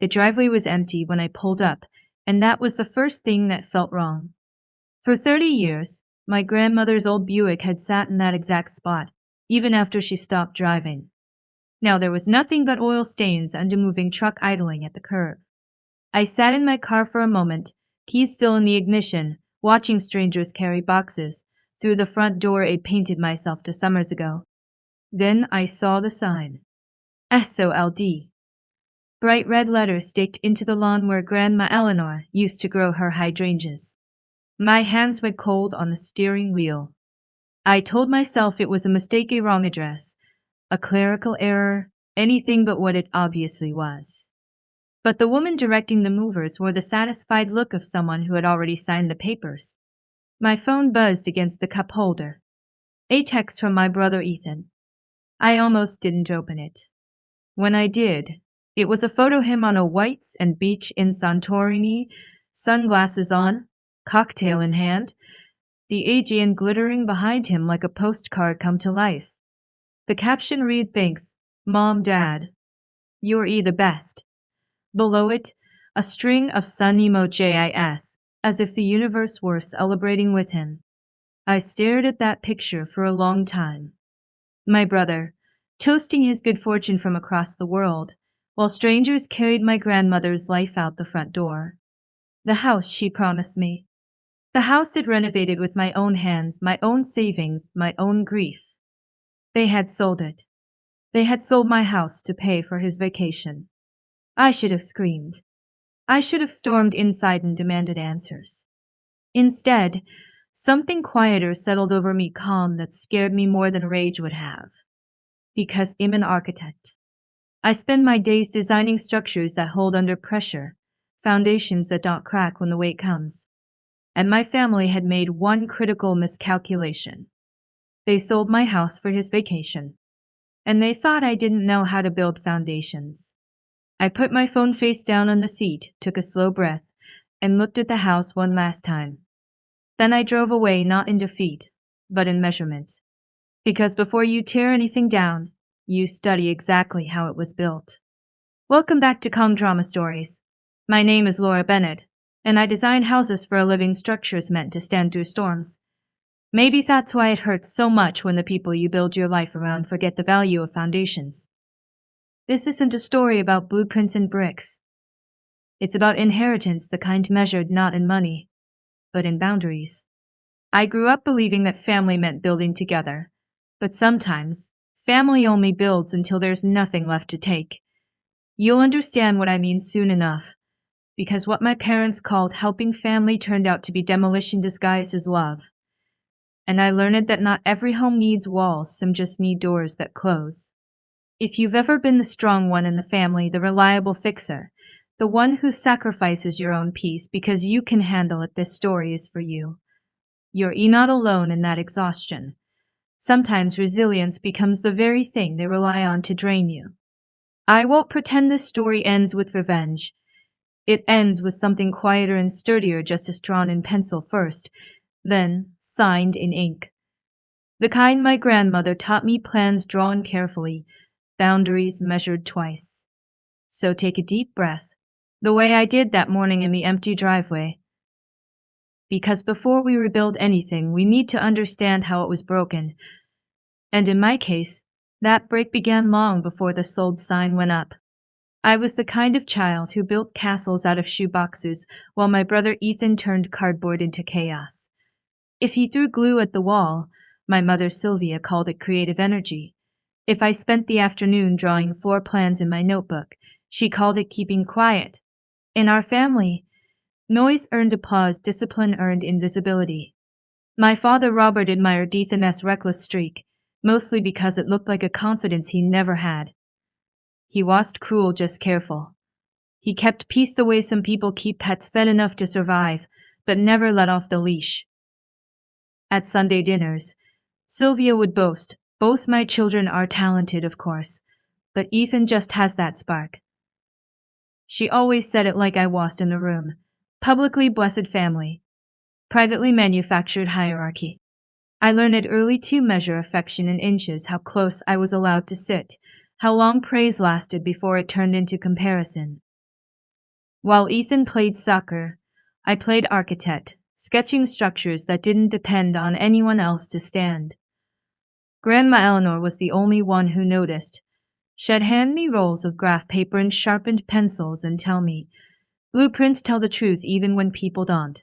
The driveway was empty when I pulled up, and that was the first thing that felt wrong. For 30 years, my grandmother's old Buick had sat in that exact spot, even after she stopped driving. Now there was nothing but oil stains and a moving truck idling at the curb. I sat in my car for a moment, keys still in the ignition, watching strangers carry boxes through the front door I painted myself to summers ago. Then I saw the sign. SOLD. Bright red letters staked into the lawn where Grandma Eleanor used to grow her hydrangeas. My hands went cold on the steering wheel. I told myself it was a mistake, a wrong address, a clerical error, anything but what it obviously was. But the woman directing the movers wore the satisfied look of someone who had already signed the papers. My phone buzzed against the cup holder. A text from my brother Ethan. I almost didn't open it. When I did, it was a photo of him on a whites and beach in Santorini, sunglasses on, cocktail in hand, the Aegean glittering behind him like a postcard come to life. The caption read, "Thanks, Mom, Dad. You're the best." Below it, a string of sun emojis, as if the universe were celebrating with him. I stared at that picture for a long time. My brother, toasting his good fortune from across the world, while strangers carried my grandmother's life out the front door. The house she promised me. The house I'd renovated with my own hands, my own savings, my own grief. They had sold it. They had sold my house to pay for his vacation. I should have screamed. I should have stormed inside and demanded answers. Instead, something quieter settled over me, calm that scared me more than rage would have. Because I'm an architect. I spend my days designing structures that hold under pressure, foundations that don't crack when the weight comes. And my family had made one critical miscalculation. They sold my house for his vacation, and they thought I didn't know how to build foundations. I put my phone face down on the seat, took a slow breath, and looked at the house one last time. Then I drove away, not in defeat, but in measurement. Because before you tear anything down, you study exactly how it was built. Welcome back to Calm Drama Stories. My name is Laura Bennett, and I design houses for a living, structures meant to stand through storms. Maybe that's why it hurts so much when the people you build your life around forget the value of foundations. This isn't a story about blueprints and bricks. It's about inheritance, the kind measured not in money, but in boundaries. I grew up believing that family meant building together, but sometimes family only builds until there's nothing left to take. You'll understand what I mean soon enough, because what my parents called helping family turned out to be demolition disguised as love. And I learned that not every home needs walls, some just need doors that close. If you've ever been the strong one in the family, the reliable fixer, the one who sacrifices your own peace because you can handle it, this story is for you. You're not alone in that exhaustion. Sometimes resilience becomes the very thing they rely on to drain you. I won't pretend this story ends with revenge. It ends with something quieter and sturdier, just as drawn in pencil first, then signed in ink. The kind my grandmother taught me, plans drawn carefully, boundaries measured twice. So take a deep breath, the way I did that morning in the empty driveway. Because before we rebuild anything, we need to understand how it was broken. And in my case, that break began long before the sold sign went up. I was the kind of child who built castles out of shoeboxes, while my brother Ethan turned cardboard into chaos. If he threw glue at the wall, my mother Sylvia called it creative energy. If I spent the afternoon drawing floor plans in my notebook, she called it keeping quiet. In our family, noise earned applause, discipline earned invisibility. My father Robert admired Ethan's reckless streak, mostly because it looked like a confidence he never had. He wasn't cruel, just careful. He kept peace the way some people keep pets, fed enough to survive, but never let off the leash. At Sunday dinners, Sylvia would boast, "Both my children are talented, of course, but Ethan just has that spark." She always said it like I wasn't in the room. Publicly blessed family. Privately manufactured hierarchy. I learned early to measure affection in inches, how close I was allowed to sit, how long praise lasted before it turned into comparison. While Ethan played soccer, I played architect, sketching structures that didn't depend on anyone else to stand. Grandma Eleanor was the only one who noticed. She'd hand me rolls of graph paper and sharpened pencils and tell me, "Blueprints tell the truth even when people don't."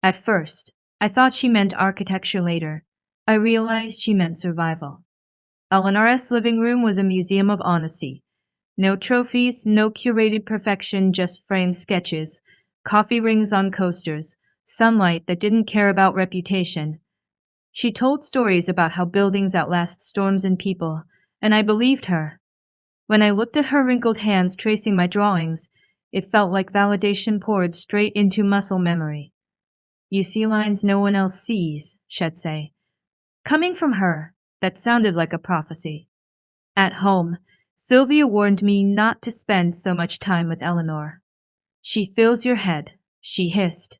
At first, I thought she meant architecture. Later, I realized she meant survival. Eleanor's living room was a museum of honesty. No trophies, no curated perfection, just framed sketches, coffee rings on coasters, sunlight that didn't care about reputation. She told stories about how buildings outlast storms and people, and I believed her. When I looked at her wrinkled hands tracing my drawings, it felt like validation poured straight into muscle memory. "You see lines no one else sees," she'd say. Coming from her, that sounded like a prophecy. At home, Sylvia warned me not to spend so much time with Eleanor. "She fills your head," she hissed.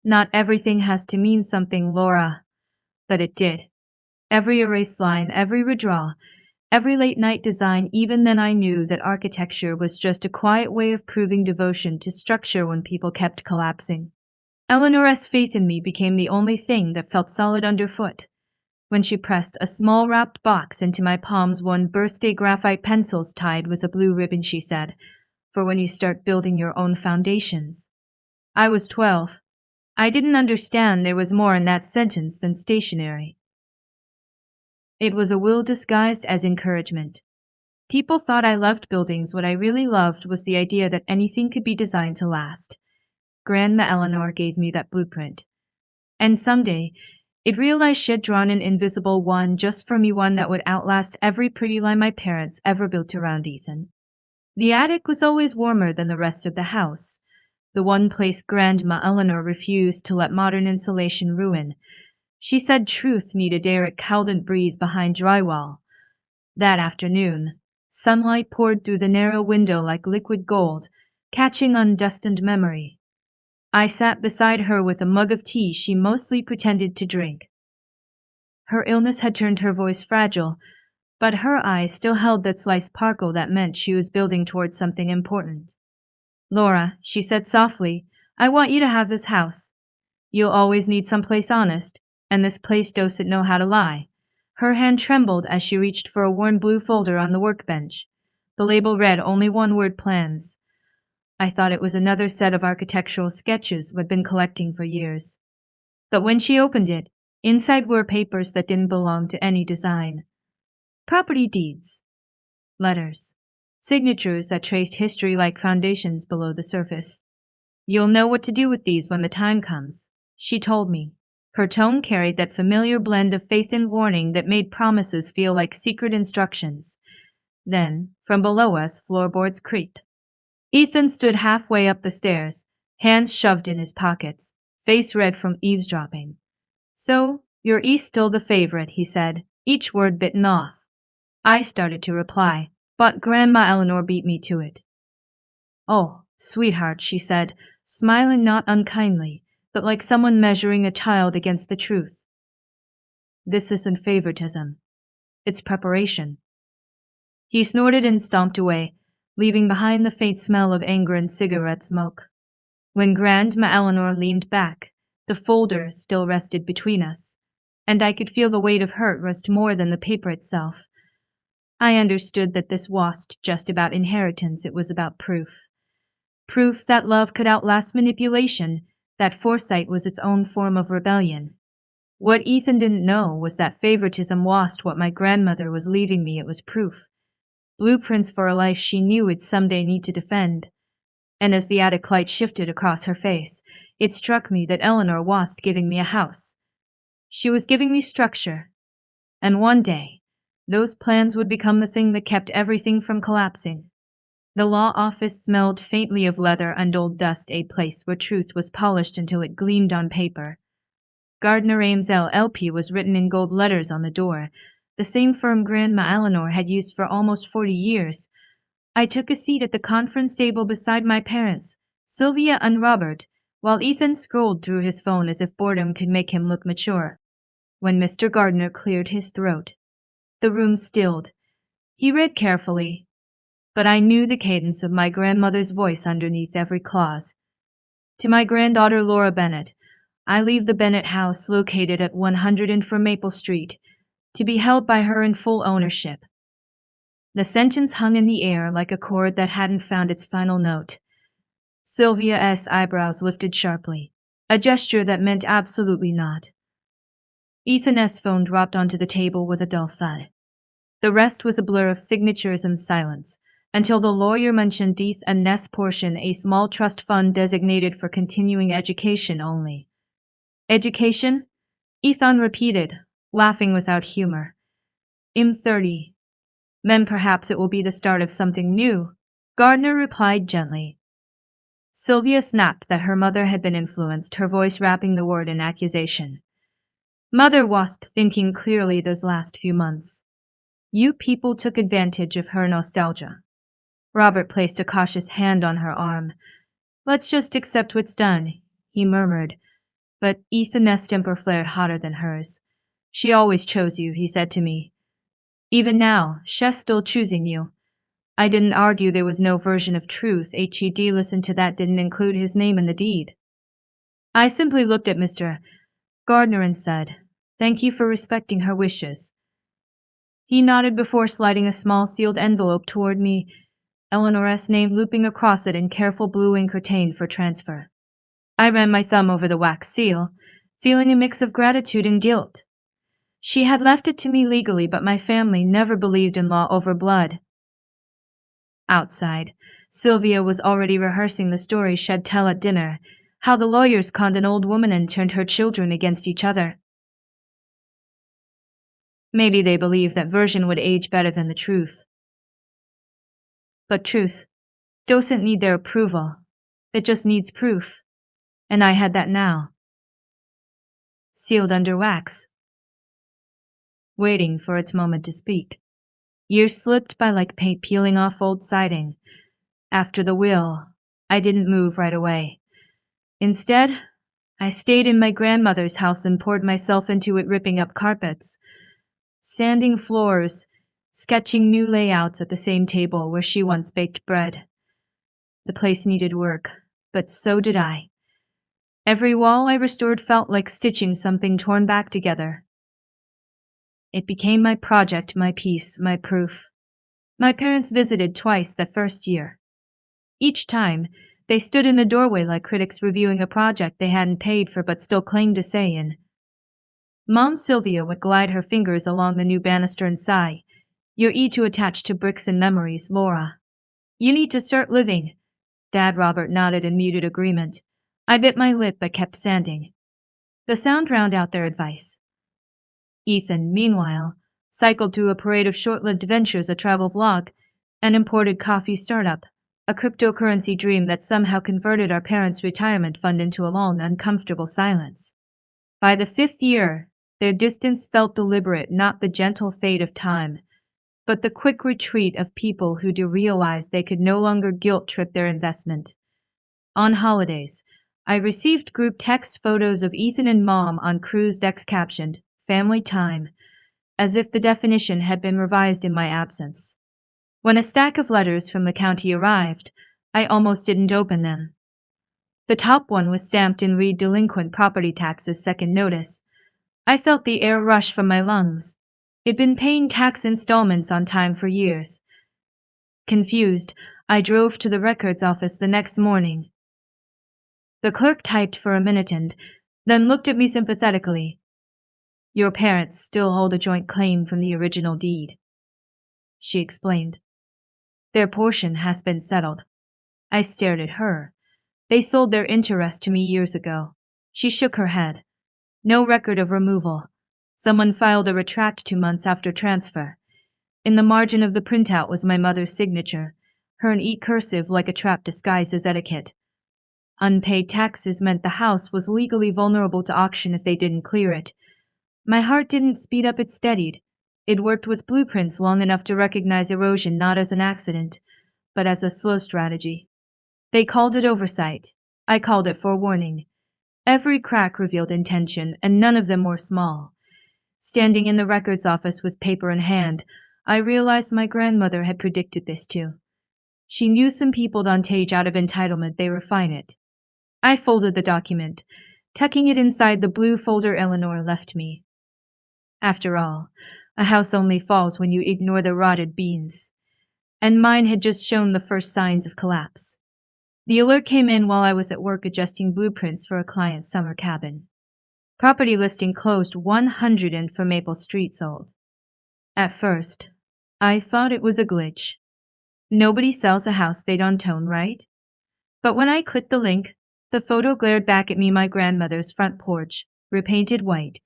"Not everything has to mean something, Laura." But it did. Every erased line, every redraw, every late-night design. Even then I knew that architecture was just a quiet way of proving devotion to structure when people kept collapsing. Eleanor's faith in me became the only thing that felt solid underfoot. When she pressed a small wrapped box into my palms, one birthday graphite pencils tied with a blue ribbon, she said, "For when you start building your own foundations." I was 12. I didn't understand there was more in that sentence than stationery. It was a will disguised as encouragement. People thought I loved buildings. What I really loved was the idea that anything could be designed to last. Grandma Eleanor gave me that blueprint. And someday, it realized she'd drawn an invisible one just for me, one that would outlast every pretty line my parents ever built around Ethan. The attic was always warmer than the rest of the house, the one place Grandma Eleanor refused to let modern insulation ruin. She said truth needed air it couldn't breathe behind drywall. That afternoon, sunlight poured through the narrow window like liquid gold, catching on dust and memory. I sat beside her with a mug of tea she mostly pretended to drink. Her illness had turned her voice fragile, but her eyes still held that slight sparkle that meant she was building towards something important. "Laura," she said softly, "I want you to have this house. You'll always need someplace honest, and this place doesn't know how to lie." Her hand trembled as she reached for a worn blue folder on the workbench. The label read only one word: plans. I thought it was another set of architectural sketches we'd been collecting for years. But when she opened it, inside were papers that didn't belong to any design. Property deeds, letters, signatures that traced history like foundations below the surface. "You'll know what to do with these when the time comes," she told me. Her tone carried that familiar blend of faith and warning that made promises feel like secret instructions. Then, from below us, floorboards creaked. Ethan stood halfway up the stairs, hands shoved in his pockets, face red from eavesdropping. "So, you're still the favorite," he said, each word bitten off. I started to reply, but Grandma Eleanor beat me to it. "Oh, sweetheart," she said, smiling not unkindly, but like someone measuring a child against the truth. "This isn't favoritism. It's preparation." He snorted and stomped away, leaving behind the faint smell of anger and cigarette smoke. When Grandma Eleanor leaned back, the folder still rested between us, and I could feel the weight of hurt rest more than the paper itself. I understood that this wasn't just about inheritance, it was about proof. Proof that love could outlast manipulation, that foresight was its own form of rebellion. What Ethan didn't know was that favoritism wasn't what my grandmother was leaving me, it was proof. Blueprints for a life she knew would someday need to defend. And as the attic light shifted across her face, it struck me that Eleanor wasn't giving me a house. She was giving me structure. And one day, those plans would become the thing that kept everything from collapsing. The law office smelled faintly of leather and old dust, a place where truth was polished until it gleamed on paper. Gardner Ames LLP was written in gold letters on the door, the same firm Grandma Eleanor had used for almost 40 years. I took a seat at the conference table beside my parents, Sylvia and Robert, while Ethan scrolled through his phone as if boredom could make him look mature. When Mr. Gardner cleared his throat, the room stilled. He read carefully. but I knew the cadence of my grandmother's voice underneath every clause. To my granddaughter Laura Bennett, I leave the Bennett house located at 104 Maple Street to be held by her in full ownership. The sentence hung in the air like a chord that hadn't found its final note. Sylvia's eyebrows lifted sharply, a gesture that meant absolutely not. Ethan's phone dropped onto the table with a dull thud. The rest was a blur of signatures and silence, until the lawyer mentioned Deeth and Ness portion, a small trust fund designated for continuing education only. Education? Ethan repeated, laughing without humor. I'm 30. Then perhaps it will be the start of something new, Gardner replied gently. Sylvia snapped that her mother had been influenced, her voice rapping the word in accusation. Mother wasn't thinking clearly those last few months. You people took advantage of her nostalgia. Robert placed a cautious hand on her arm. Let's just accept what's done, he murmured. But Ethan's temper flared hotter than hers. She always chose you, he said to me. Even now, she's still choosing you. I didn't argue there was no version of truth. HED listened to that didn't include his name in the deed. I simply looked at Mr. Gardner and said, Thank you for respecting her wishes. He nodded before sliding a small sealed envelope toward me, Eleanor's name looping across it in careful blue ink retained for transfer. I ran my thumb over the wax seal, feeling a mix of gratitude and guilt. She had left it to me legally, but my family never believed in law over blood. Outside, Sylvia was already rehearsing the story she'd tell at dinner, how the lawyers conned an old woman and turned her children against each other. Maybe they believed that version would age better than the truth. But truth doesn't need their approval. It just needs proof. And I had that now. Sealed under wax, waiting for its moment to speak. Years slipped by like paint peeling off old siding. After the will, I didn't move right away. Instead, I stayed in my grandmother's house and poured myself into it, ripping up carpets, sanding floors, sketching new layouts at the same table where she once baked bread. The place needed work, but so did I. Every wall I restored felt like stitching something torn back together. It became my project, my piece, my proof. My parents visited twice the first year. Each time, they stood in the doorway like critics reviewing a project they hadn't paid for but still claimed a say in. Mom Sylvia would glide her fingers along the new banister and sigh. You're too attached to bricks and memories, Laura. You need to start living. Dad Robert nodded in muted agreement. I bit my lip but kept sanding. The sound drowned out their advice. Ethan, meanwhile, cycled through a parade of short-lived ventures, a travel vlog, an imported coffee startup, a cryptocurrency dream that somehow converted our parents' retirement fund into a long, uncomfortable silence. By the 5th year, their distance felt deliberate, not the gentle fade of time, but the quick retreat of people who realized they could no longer guilt-trip their investment. On holidays, I received group text photos of Ethan and Mom on cruise decks captioned, Family Time, as if the definition had been revised in my absence. When a stack of letters from the county arrived, I almost didn't open them. The top one was stamped in Read Delinquent Property Taxes Second Notice. I felt the air rush from my lungs. It'd been paying tax installments on time for years. Confused, I drove to the records office the next morning. The clerk typed for a minute and then looked at me sympathetically. Your parents still hold a joint claim from the original deed, she explained. Their portion has been settled. I stared at her. They sold their interest to me years ago. She shook her head. No record of removal. Someone filed a retract 2 months after transfer. In the margin of the printout was my mother's signature, her in e-cursive like a trap disguised as etiquette. Unpaid taxes meant the house was legally vulnerable to auction if they didn't clear it. My heart didn't speed up, it steadied. It worked with blueprints long enough to recognize erosion not as an accident, but as a slow strategy. They called it oversight. I called it forewarning. Every crack revealed intention, and none of them were small. Standing in the records office with paper in hand, I realized my grandmother had predicted this too. She knew some people'd untage out of entitlement, they refine it. I folded the document, tucking it inside the blue folder Eleanor left me. After all, a house only falls when you ignore the rotted beams. And mine had just shown the first signs of collapse. The alert came in while I was at work adjusting blueprints for a client's summer cabin. Property listing closed 100 and for Maple Street sold. At first, I thought it was a glitch. Nobody sells a house they don't own, right? But when I clicked the link, the photo glared back at me, my grandmother's front porch, repainted white,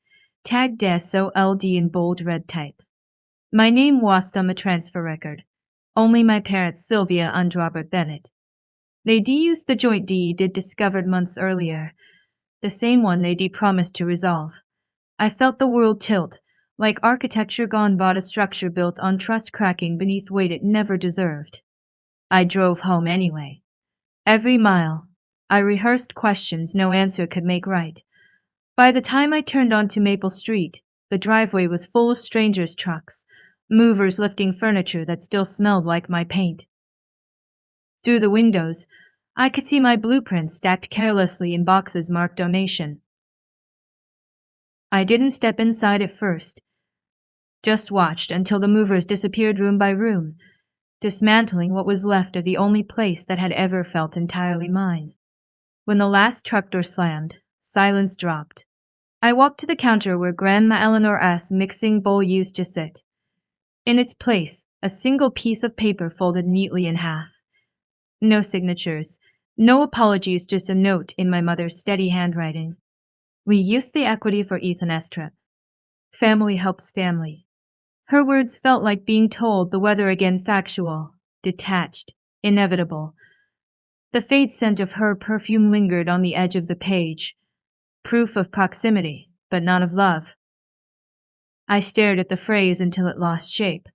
tagged SOLD in bold red type. My name washed on the transfer record. Only my parents, Sylvia and Robert Bennett. They de-used the joint deed they'd discovered months earlier, the same one they de-promised to resolve. I felt the world tilt, like architecture gone bought a structure built on trust cracking beneath weight it never deserved. I drove home anyway. Every mile, I rehearsed questions no answer could make right. By the time I turned onto Maple Street, the driveway was full of strangers' trucks, movers lifting furniture that still smelled like my paint. Through the windows, I could see my blueprints stacked carelessly in boxes marked donation. I didn't step inside at first, just watched until the movers disappeared room by room, dismantling what was left of the only place that had ever felt entirely mine. When the last truck door slammed, silence dropped. I walked to the counter where Grandma Eleanor's mixing bowl used to sit. In its place, a single piece of paper folded neatly in half. No signatures, no apologies, just a note in my mother's steady handwriting. We used the equity for Ethan Estrip. Family helps family. Her words felt like being told the weather again, factual, detached, inevitable. The faint scent of her perfume lingered on the edge of the page. Proof of proximity, but not of love. I stared at the phrase until it lost shape.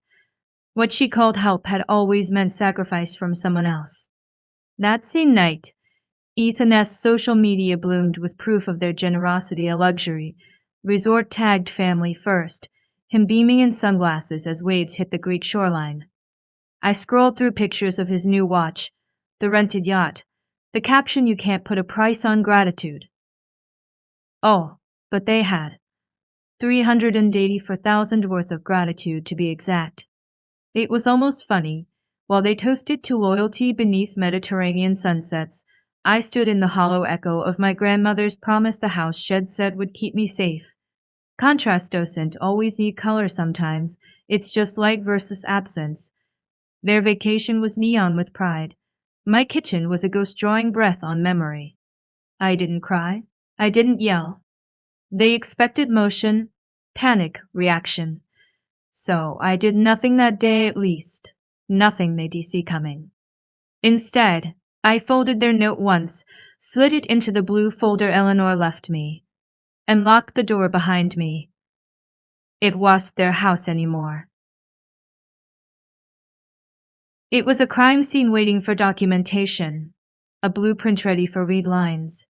What she called help had always meant sacrifice from someone else. That same night, Ethan's social media bloomed with proof of their generosity, a luxury. Resort tagged family first, him beaming in sunglasses as waves hit the Greek shoreline. I scrolled through pictures of his new watch, the rented yacht, the caption, "You can't put a price on gratitude." Oh, but they had. 384,000 worth of gratitude to be exact. It was almost funny. While they toasted to loyalty beneath Mediterranean sunsets, I stood in the hollow echo of my grandmother's promise the house shed said would keep me safe. Contrast doesn't always need color sometimes. It's just light versus absence. Their vacation was neon with pride. My kitchen was a ghost drawing breath on memory. I didn't cry. I didn't yell. They expected motion, panic, reaction. So I did nothing that day, at least. Nothing they'd see coming. Instead, I folded their note once, slid it into the blue folder Eleanor left me, and locked the door behind me. It wasn't their house anymore. It was a crime scene waiting for documentation, a blueprint ready for read lines.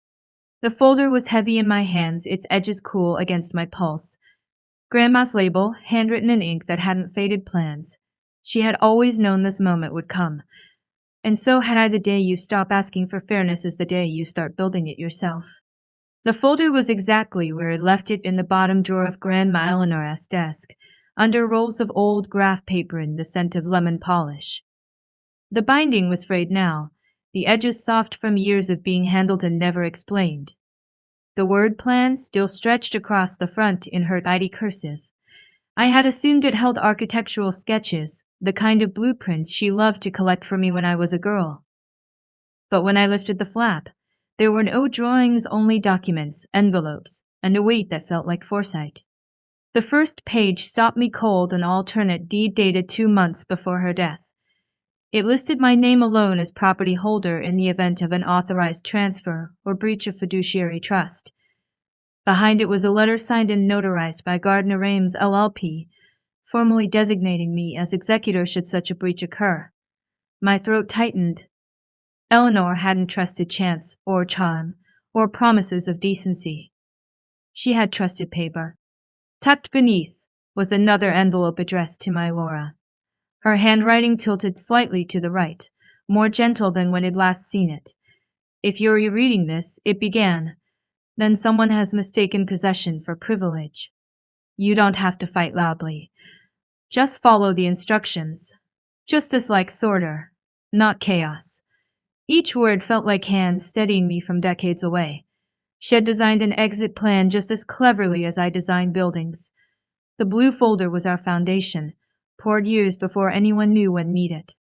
The folder was heavy in my hands, its edges cool against my pulse. Grandma's label, handwritten in ink that hadn't faded, plans. She had always known this moment would come. And so had I. The day you stop asking for fairness is the day you start building it yourself. The folder was exactly where I'd left it, in the bottom drawer of Grandma Eleanor's desk, under rolls of old graph paper and the scent of lemon polish. The binding was frayed now, the edges soft from years of being handled and never explained. The word plan still stretched across the front in her tidy cursive. I had assumed it held architectural sketches, the kind of blueprints she loved to collect for me when I was a girl. But when I lifted the flap, there were no drawings, only documents, envelopes, and a weight that felt like foresight. The first page stopped me cold, an alternate deed dated 2 months before her death. It listed my name alone as property holder in the event of an authorized transfer or breach of fiduciary trust. Behind it was a letter signed and notarized by Gardner Ames LLP, formally designating me as executor should such a breach occur. My throat tightened. Eleanor hadn't trusted chance or charm or promises of decency. She had trusted paper. Tucked beneath was another envelope addressed to my Laura. Her handwriting tilted slightly to the right, more gentle than when I'd last seen it. If you're reading this, it began. Then someone has mistaken possession for privilege. You don't have to fight loudly. Just follow the instructions. Justice like order, not chaos. Each word felt like hands steadying me from decades away. She had designed an exit plan just as cleverly as I designed buildings. The blue folder was our foundation, poured years before anyone knew when needed.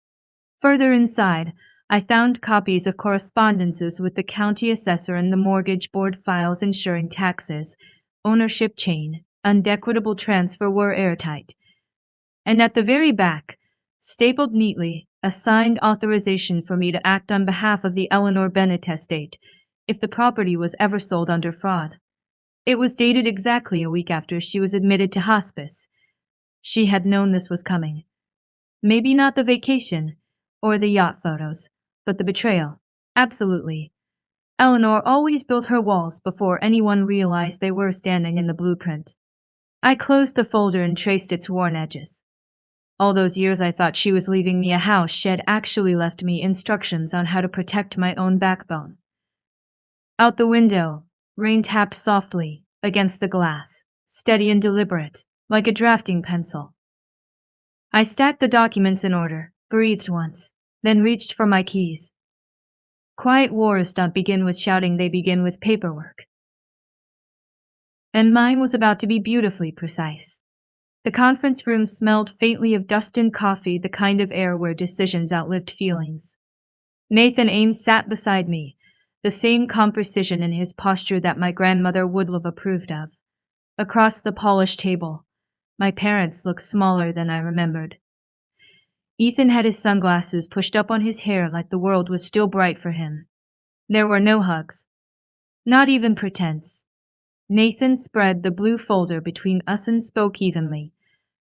Further inside, I found copies of correspondences with the county assessor and the mortgage board files ensuring taxes, ownership chain, undequitable transfer were airtight. And at the very back, stapled neatly, a signed authorization for me to act on behalf of the Eleanor Bennett estate if the property was ever sold under fraud. It was dated exactly a week after she was admitted to hospice. She had known this was coming. Maybe not the vacation or the yacht photos, but the betrayal. Absolutely. Eleanor always built her walls before anyone realized they were standing in the blueprint. I closed the folder and traced its worn edges. All those years I thought she was leaving me a house, she had actually left me instructions on how to protect my own backbone. Out the window, rain tapped softly against the glass, steady and deliberate, like a drafting pencil. I stacked the documents in order, breathed once, then reached for my keys. Quiet wars don't begin with shouting, they begin with paperwork. And mine was about to be beautifully precise. The conference room smelled faintly of dust and coffee, the kind of air where decisions outlived feelings. Nathan Ames sat beside me, the same calm precision in his posture that my grandmother would have approved of. Across the polished table, my parents looked smaller than I remembered. Ethan had his sunglasses pushed up on his hair like the world was still bright for him. There were no hugs. Not even pretense. Nathan spread the blue folder between us and spoke evenly.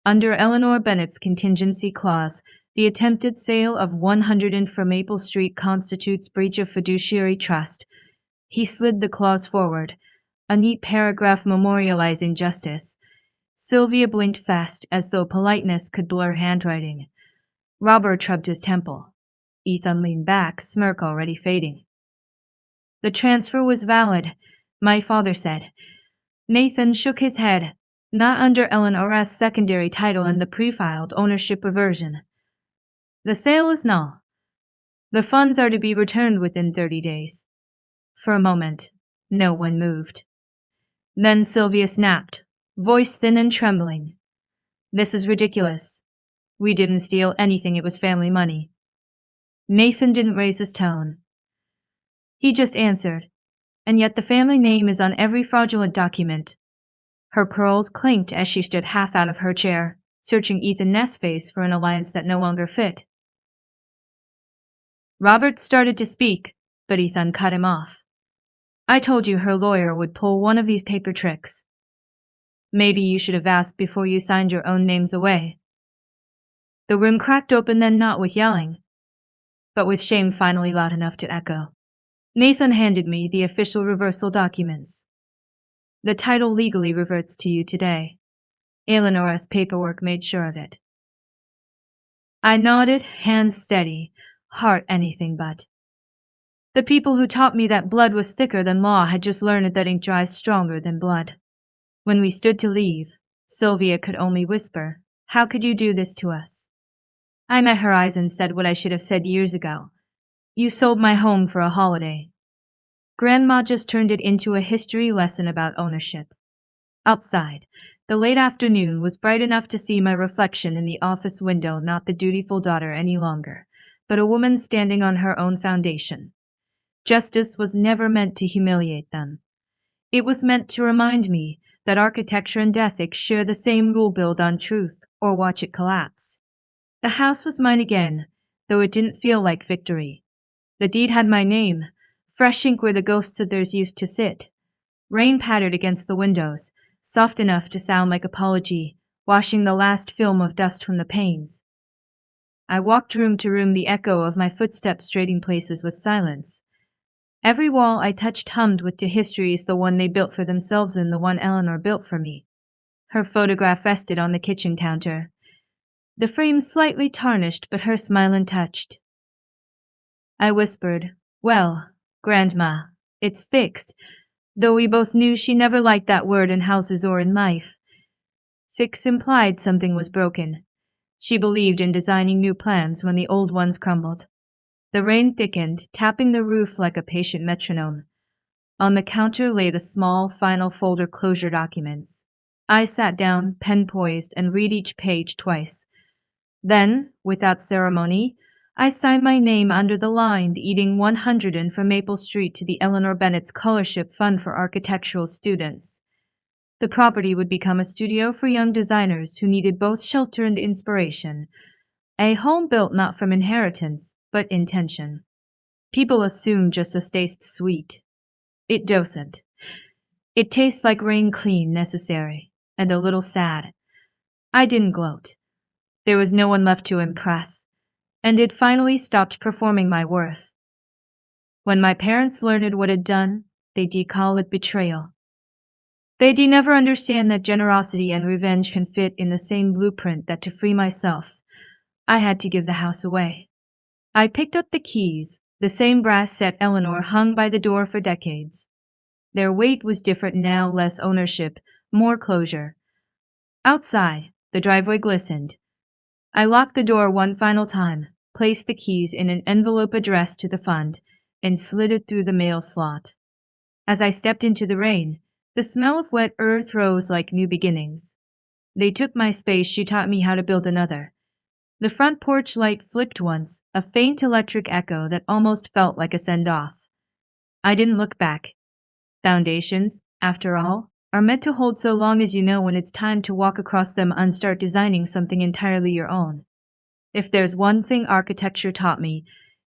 Under Eleanor Bennett's contingency clause, the attempted sale of 100 for Maple Street constitutes breach of fiduciary trust. He slid the clause forward, a neat paragraph memorializing justice. Sylvia blinked fast as though politeness could blur handwriting. Robert shrugged his temple. Ethan leaned back, smirk already fading. The transfer was valid, my father said. Nathan shook his head. Not under Eleanor's secondary title and the pre-filed ownership reversion. The sale is null. The funds are to be returned within 30 days. For a moment, no one moved. Then Sylvia snapped, voice thin and trembling. This is ridiculous. We didn't steal anything, it was family money. Nathan didn't raise his tone. He just answered, and yet the family name is on every fraudulent document. Her pearls clinked as she stood half out of her chair, searching Ethan Ness's face for an alliance that no longer fit. Robert started to speak, but Ethan cut him off. I told you her lawyer would pull one of these paper tricks. Maybe you should have asked before you signed your own names away. The room cracked open, then not with yelling, but with shame finally loud enough to echo. Nathan handed me the official reversal documents. The title legally reverts to you today. Eleanor's paperwork made sure of it. I nodded, hands steady, heart anything but. The people who taught me that blood was thicker than law had just learned that ink dries stronger than blood. When we stood to leave, Sylvia could only whisper, "How could you do this to us?" I met her eyes and said what I should have said years ago. You sold my home for a holiday. Grandma just turned it into a history lesson about ownership. Outside, the late afternoon was bright enough to see my reflection in the office window, not the dutiful daughter any longer, but a woman standing on her own foundation. Justice was never meant to humiliate them. It was meant to remind me that architecture and ethics share the same rule: build on truth or watch it collapse. The house was mine again, though it didn't feel like victory. The deed had my name, fresh ink where the ghosts of theirs used to sit. Rain pattered against the windows, soft enough to sound like apology, washing the last film of dust from the panes. I walked room to room, the echo of my footsteps trading places with silence. Every wall I touched hummed with two histories, the one they built for themselves and the one Eleanor built for me. Her photograph rested on the kitchen counter. The frame slightly tarnished, but her smile untouched. I whispered, "Well, Grandma, it's fixed," though we both knew she never liked that word in houses or in life. Fix implied something was broken. She believed in designing new plans when the old ones crumbled. The rain thickened, tapping the roof like a patient metronome. On the counter lay the small final folder closure documents. I sat down, pen poised, and read each page twice. Then, without ceremony, I signed my name under the line eating 100 from Maple Street to the Eleanor Bennett Scholarship Fund for Architectural Students. The property would become a studio for young designers who needed both shelter and inspiration. A home built not from inheritance, but intention. People assume justice tastes sweet. It doesn't. It tastes like rain clean, necessary, and a little sad. I didn't gloat. There was no one left to impress, and it finally stopped performing my worth. When my parents learned what I'd done, they'd call it betrayal. They'd never understand that generosity and revenge can fit in the same blueprint, that to free myself, I had to give the house away. I picked up the keys, the same brass set Eleanor hung by the door for decades. Their weight was different now, less ownership, more closure. Outside, the driveway glistened. I locked the door one final time, placed the keys in an envelope addressed to the fund, and slid it through the mail slot. As I stepped into the rain, the smell of wet earth rose like new beginnings. They took my space, she taught me how to build another. The front porch light flicked once, a faint electric echo that almost felt like a send-off. I didn't look back. Foundations, after all, are meant to hold so long as you know when it's time to walk across them and start designing something entirely your own. If there's one thing architecture taught me,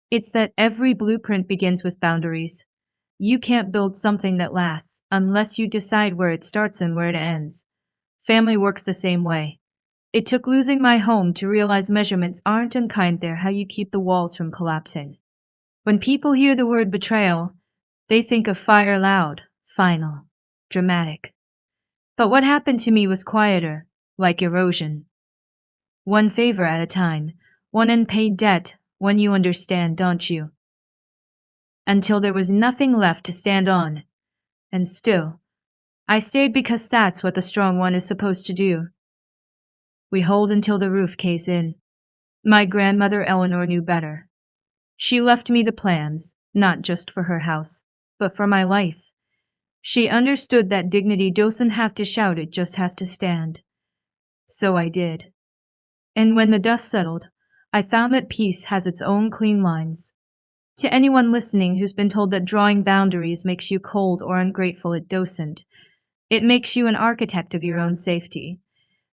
it's that every blueprint begins with boundaries. You can't build something that lasts unless you decide where it starts and where it ends. Family works the same way. It took losing my home to realize measurements aren't unkind, they're how you keep the walls from collapsing. When people hear the word betrayal, they think of fire, loud, final, dramatic. But what happened to me was quieter, like erosion. One favor at a time, one unpaid debt, one you understand, don't you? Until there was nothing left to stand on. And still, I stayed because that's what the strong one is supposed to do. We hold until the roof caves in. My grandmother Eleanor knew better. She left me the plans, not just for her house, but for my life. She understood that dignity doesn't have to shout, it just has to stand. So I did. And when the dust settled, I found that peace has its own clean lines. To anyone listening who's been told that drawing boundaries makes you cold or ungrateful, it doesn't. It makes you an architect of your own safety.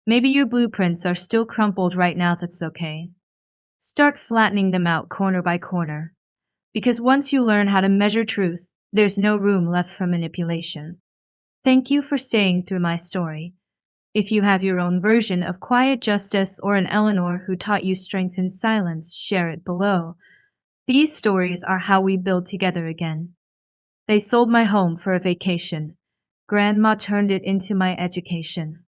Maybe your blueprints are still crumpled right now, that's okay. Start flattening them out corner by corner. Because once you learn how to measure truth, there's no room left for manipulation. Thank you for staying through my story. If you have your own version of quiet justice or an Eleanor who taught you strength in silence, share it below. These stories are how we build together again. They sold my home for a vacation. Grandma turned it into my education.